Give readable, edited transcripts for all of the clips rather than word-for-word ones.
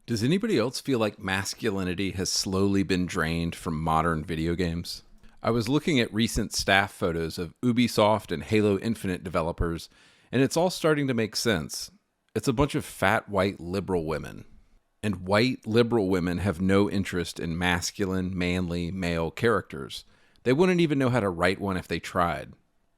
Does anybody else feel like masculinity has slowly been drained from modern video games? I was looking at recent staff photos of Ubisoft and Halo Infinite developers, and it's all starting to make sense. It's a bunch of fat white liberal women. And white liberal women have no interest in masculine, manly, male characters. They wouldn't even know how to write one if they tried.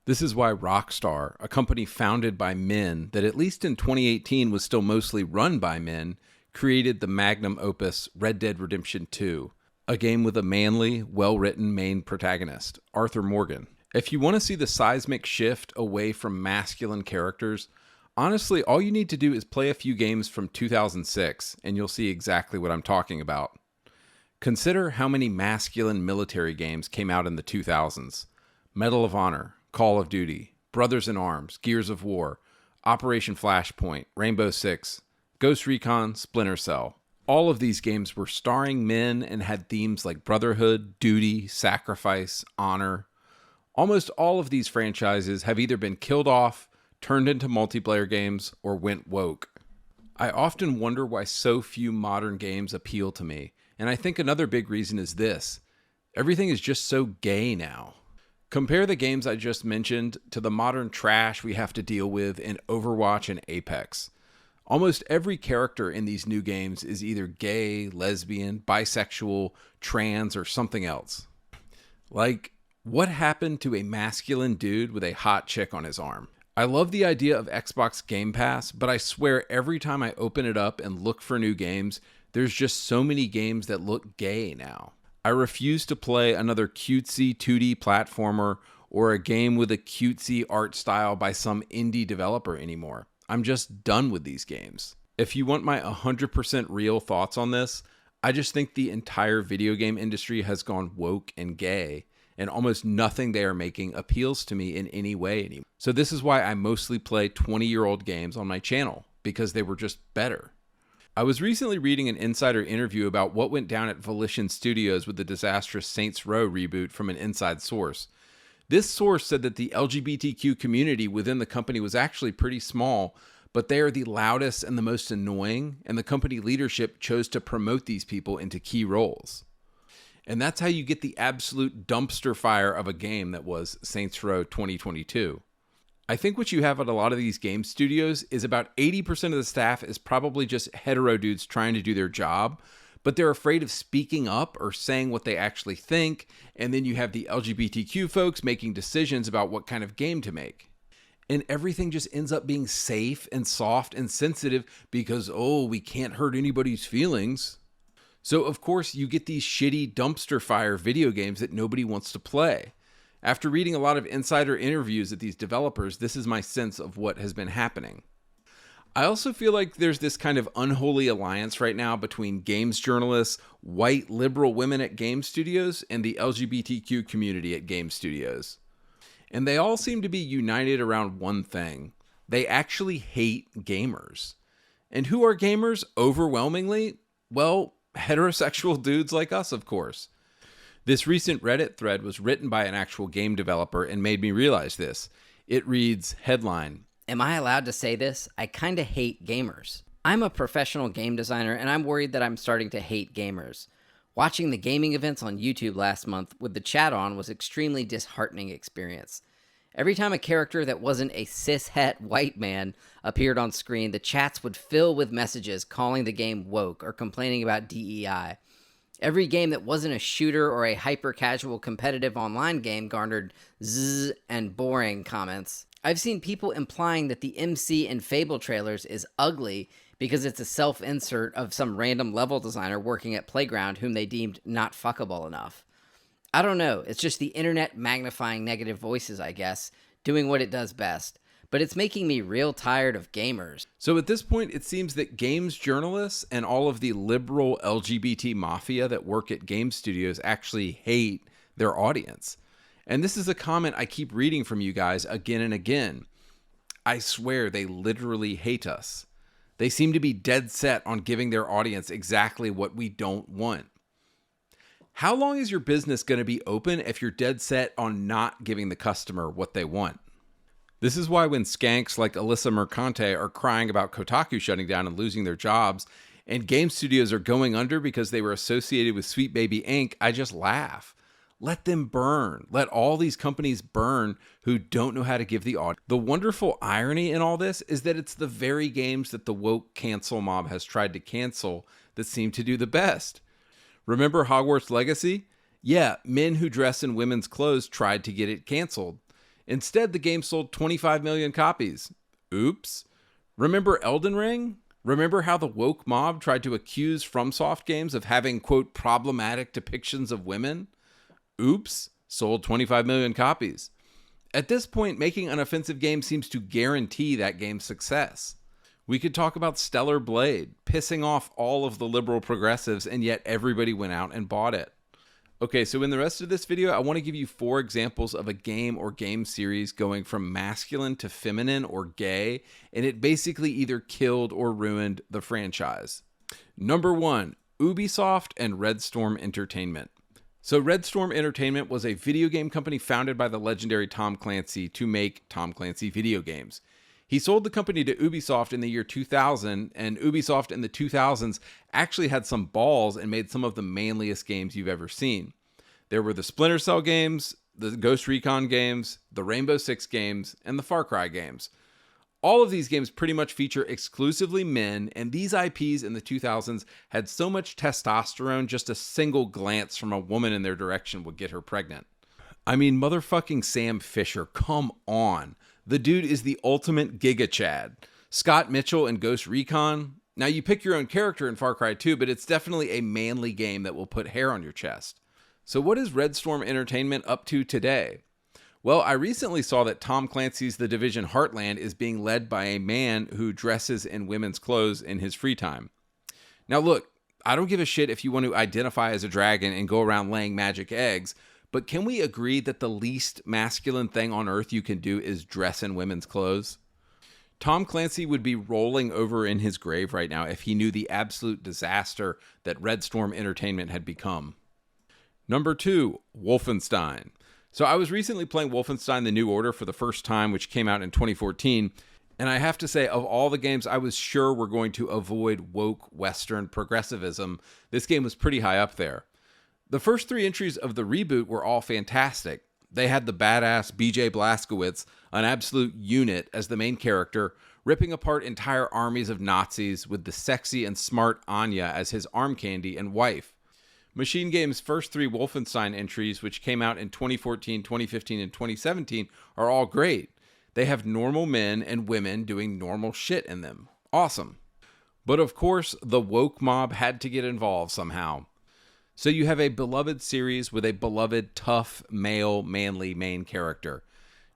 This is why Rockstar, a company founded by men that at least in 2018 was still mostly run by men, created the magnum opus Red Dead Redemption 2, a game with a manly, well-written main protagonist, Arthur Morgan. If you want to see the seismic shift away from masculine characters, honestly, all you need to do is play a few games from 2006, and you'll see exactly what I'm talking about. Consider how many masculine military games came out in the 2000s. Medal of Honor, Call of Duty, Brothers in Arms, Gears of War, Operation Flashpoint, Rainbow Six, Ghost Recon, Splinter Cell. All of these games were starring men and had themes like brotherhood, duty, sacrifice, honor. Almost all of these franchises have either been killed off, turned into multiplayer games, or went woke. I often wonder why so few modern games appeal to me, and I think another big reason is this. Everything is just so gay now. Compare the games I just mentioned to the modern trash we have to deal with in Overwatch and Apex. Almost every character in these new games is either gay, lesbian, bisexual, trans, or something else. Like, what happened to a masculine dude with a hot chick on his arm? I love the idea of Xbox Game Pass, but I swear every time I open it up and look for new games, there's just so many games that look gay now. I refuse to play another cutesy 2D platformer or a game with a cutesy art style by some indie developer anymore. I'm just done with these games. If you want my 100% real thoughts on this, I just think the entire video game industry has gone woke and gay, and almost nothing they are making appeals to me in any way anymore. So this is why I mostly play 20-year-old games on my channel, because they were just better. I was recently reading an insider interview about what went down at Volition Studios with the disastrous Saints Row reboot from an inside source. This source said that the LGBTQ community within the company was actually pretty small, but they are the loudest and the most annoying, and the company leadership chose to promote these people into key roles. And that's how you get the absolute dumpster fire of a game that was Saints Row 2022. I think what you have at a lot of these game studios is about 80% of the staff is probably just hetero dudes trying to do their job, but they're afraid of speaking up or saying what they actually think, and then you have the LGBTQ folks making decisions about what kind of game to make. And everything just ends up being safe and soft and sensitive because, we can't hurt anybody's feelings. So, of course, you get these shitty dumpster fire video games that nobody wants to play. After reading a lot of insider interviews at these developers, this is my sense of what has been happening. I also feel like there's this kind of unholy alliance right now between games journalists, white liberal women at game studios, and the LGBTQ community at game studios. And they all seem to be united around one thing. They actually hate gamers. And who are gamers overwhelmingly? Well, heterosexual dudes like us, of course. This recent Reddit thread was written by an actual game developer and made me realize this. It reads, headline, Am I allowed to say this? I kinda hate gamers. I'm a professional game designer, and I'm worried that I'm starting to hate gamers. Watching the gaming events on YouTube last month with the chat on was extremely disheartening experience. Every time a character that wasn't a cis-het white man appeared on screen, the chats would fill with messages calling the game woke or complaining about DEI. Every game that wasn't a shooter or a hyper-casual competitive online game garnered zzz and boring comments. I've seen people implying that the MC in Fable trailers is ugly because it's a self-insert of some random level designer working at Playground whom they deemed not fuckable enough. I don't know, it's just the internet magnifying negative voices, I guess, doing what it does best. But it's making me real tired of gamers. So at this point, it seems that games journalists and all of the liberal LGBT mafia that work at game studios actually hate their audience. And this is a comment I keep reading from you guys again and again. I swear they literally hate us. They seem to be dead set on giving their audience exactly what we don't want. How long is your business going to be open if you're dead set on not giving the customer what they want? This is why when skanks like Alyssa Mercante are crying about Kotaku shutting down and losing their jobs, and game studios are going under because they were associated with Sweet Baby Inc., I just laugh. Let them burn. Let all these companies burn who don't know how to give the audience. The wonderful irony in all this is that it's the very games that the woke cancel mob has tried to cancel that seem to do the best. Remember Hogwarts Legacy? Yeah, men who dress in women's clothes tried to get it canceled. Instead, the game sold 25 million copies. Oops. Remember Elden Ring? Remember how the woke mob tried to accuse FromSoft games of having, quote, problematic depictions of women? Oops, sold 25 million copies. At this point, making an offensive game seems to guarantee that game's success. We could talk about Stellar Blade, pissing off all of the liberal progressives, and yet everybody went out and bought it. Okay, so in the rest of this video, I want to give you 4 examples of a game or game series going from masculine to feminine or gay, and it basically either killed or ruined the franchise. Number 1, Ubisoft and Red Storm Entertainment. So Red Storm Entertainment was a video game company founded by the legendary Tom Clancy to make Tom Clancy video games. He sold the company to Ubisoft in the year 2000, and Ubisoft in the 2000s actually had some balls and made some of the manliest games you've ever seen. There were the Splinter Cell games, the Ghost Recon games, the Rainbow Six games, and the Far Cry games. All of these games pretty much feature exclusively men, and these IPs in the 2000s had so much testosterone, just a single glance from a woman in their direction would get her pregnant. I mean, motherfucking Sam Fisher, come on. The dude is the ultimate Giga Chad. Scott Mitchell in Ghost Recon. Now, you pick your own character in Far Cry 2, but it's definitely a manly game that will put hair on your chest. So what is Red Storm Entertainment up to today? Well, I recently saw that Tom Clancy's The Division Heartland is being led by a man who dresses in women's clothes in his free time. Now look, I don't give a shit if you want to identify as a dragon and go around laying magic eggs, but can we agree that the least masculine thing on earth you can do is dress in women's clothes? Tom Clancy would be rolling over in his grave right now if he knew the absolute disaster that Red Storm Entertainment had become. Number 2, Wolfenstein. So I was recently playing Wolfenstein The New Order for the first time, which came out in 2014. And I have to say, of all the games I was sure were going to avoid woke Western progressivism, this game was pretty high up there. The first 3 entries of the reboot were all fantastic. They had the badass BJ Blazkowicz, an absolute unit, as the main character, ripping apart entire armies of Nazis with the sexy and smart Anya as his arm candy and wife. Machine Games' first 3 Wolfenstein entries, which came out in 2014, 2015, and 2017, are all great. They have normal men and women doing normal shit in them. Awesome. But of course, the woke mob had to get involved somehow. So you have a beloved series with a beloved, tough, male, manly main character.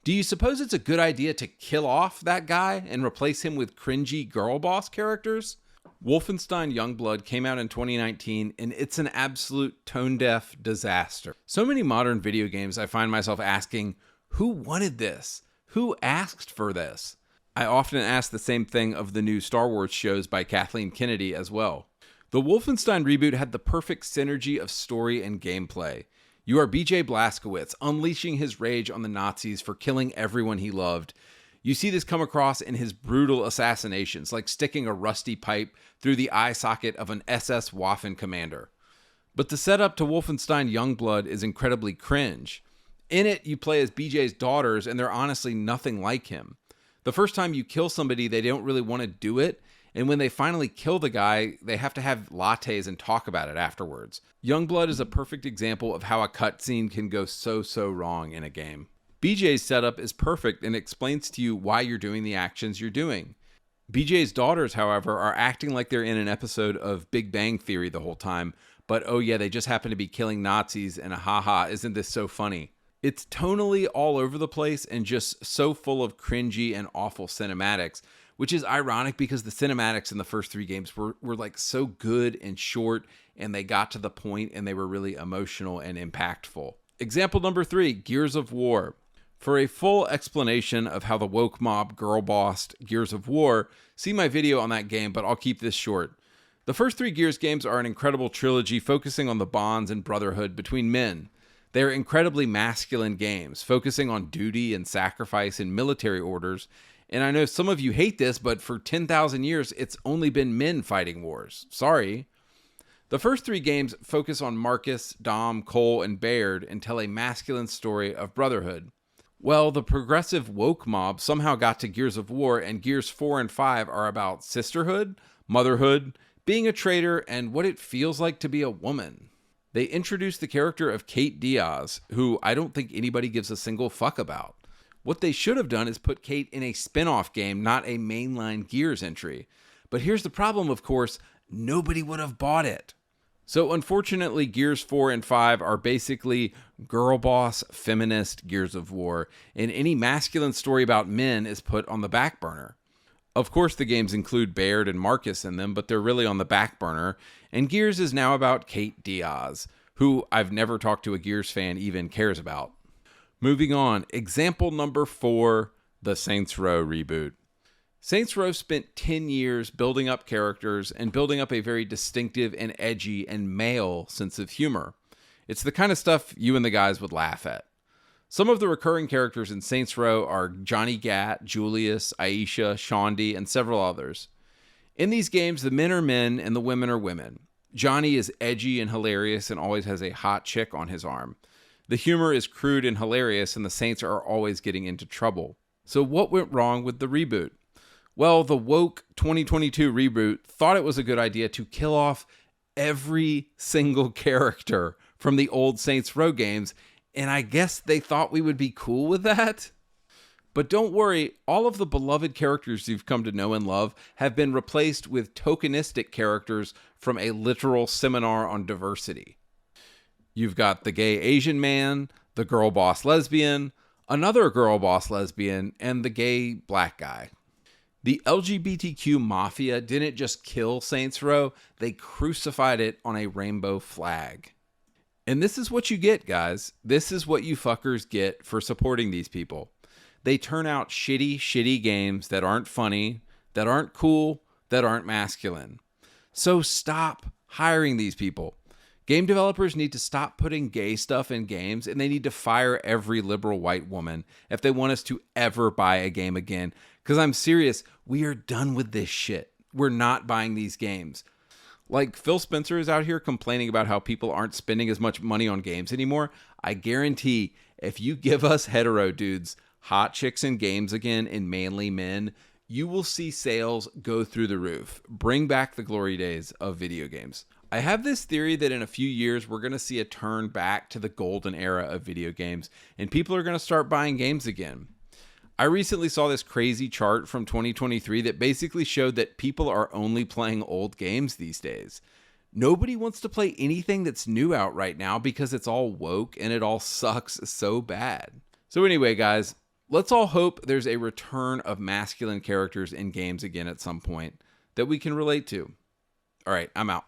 Do you suppose it's a good idea to kill off that guy and replace him with cringy girl boss characters? Wolfenstein Youngblood came out in 2019, and it's an absolute tone-deaf disaster. So many modern video games, I find myself asking, who wanted this? Who asked for this? I often ask the same thing of the new Star Wars shows by Kathleen Kennedy as well. The Wolfenstein reboot had the perfect synergy of story and gameplay. You are BJ Blazkowicz, unleashing his rage on the Nazis for killing everyone he loved. You see this come across in his brutal assassinations, like sticking a rusty pipe through the eye socket of an SS Waffen commander. But the setup to Wolfenstein Youngblood is incredibly cringe. In it, you play as BJ's daughters, and they're honestly nothing like him. The first time you kill somebody, they don't really want to do it, and when they finally kill the guy, they have to have lattes and talk about it afterwards. Youngblood is a perfect example of how a cutscene can go so wrong in a game. BJ's setup is perfect and explains to you why you're doing the actions you're doing. BJ's daughters, however, are acting like they're in an episode of Big Bang Theory the whole time, but oh yeah, they just happen to be killing Nazis and haha, isn't this so funny? It's tonally all over the place and just so full of cringy and awful cinematics, which is ironic because the cinematics in the first 3 games were like so good and short, and they got to the point and they were really emotional and impactful. Example number 3, Gears of War. For a full explanation of how the woke mob girl-bossed Gears of War, see my video on that game, but I'll keep this short. The first 3 Gears games are an incredible trilogy focusing on the bonds and brotherhood between men. They are incredibly masculine games, focusing on duty and sacrifice and military orders, And I know some of you hate this, but for 10,000 years, it's only been men fighting wars. Sorry. The first 3 games focus on Marcus, Dom, Cole, and Baird and tell a masculine story of brotherhood. Well, the progressive woke mob somehow got to Gears of War, and Gears 4 and 5 are about sisterhood, motherhood, being a traitor, and what it feels like to be a woman. They introduced the character of Kate Diaz, who I don't think anybody gives a single fuck about. What they should have done is put Kate in a spin-off game, not a mainline Gears entry. But here's the problem, of course, nobody would have bought it. So unfortunately, Gears 4 and 5 are basically girl boss, feminist Gears of War, and any masculine story about men is put on the back burner. Of course, the games include Baird and Marcus in them, but they're really on the back burner, and Gears is now about Kate Diaz, who I've never talked to a Gears fan even cares about. Moving on, example number 4, the Saints Row reboot. Saints Row spent 10 years building up characters and building up a very distinctive and edgy and male sense of humor. It's the kind of stuff you and the guys would laugh at. Some of the recurring characters in Saints Row are Johnny Gat, Julius, Aisha, Shaundi, and several others. In these games, the men are men and the women are women. Johnny is edgy and hilarious and always has a hot chick on his arm. The humor is crude and hilarious, and the Saints are always getting into trouble. So what went wrong with the reboot? Well, the woke 2022 reboot thought it was a good idea to kill off every single character from the old Saints Row games, and I guess they thought we would be cool with that? But don't worry, all of the beloved characters you've come to know and love have been replaced with tokenistic characters from a literal seminar on diversity. You've got the gay Asian man, the girl boss lesbian, another girl boss lesbian, and the gay black guy. The LGBTQ mafia didn't just kill Saints Row, they crucified it on a rainbow flag. And this is what you get, guys. This is what you fuckers get for supporting these people. They turn out shitty games that aren't funny, that aren't cool, that aren't masculine. So stop hiring these people. Game developers need to stop putting gay stuff in games, and they need to fire every liberal white woman if they want us to ever buy a game again. Because I'm serious, we are done with this shit. We're not buying these games. Like, Phil Spencer is out here complaining about how people aren't spending as much money on games anymore. I guarantee if you give us hetero dudes hot chicks in games again and manly men, you will see sales go through the roof. Bring back the glory days of video games. I have this theory that in a few years, we're going to see a turn back to the golden era of video games, and people are going to start buying games again. I recently saw this crazy chart from 2023 that basically showed that people are only playing old games these days. Nobody wants to play anything that's new out right now because it's all woke and it all sucks so bad. So anyway, guys, let's all hope there's a return of masculine characters in games again at some point that we can relate to. All right, I'm out.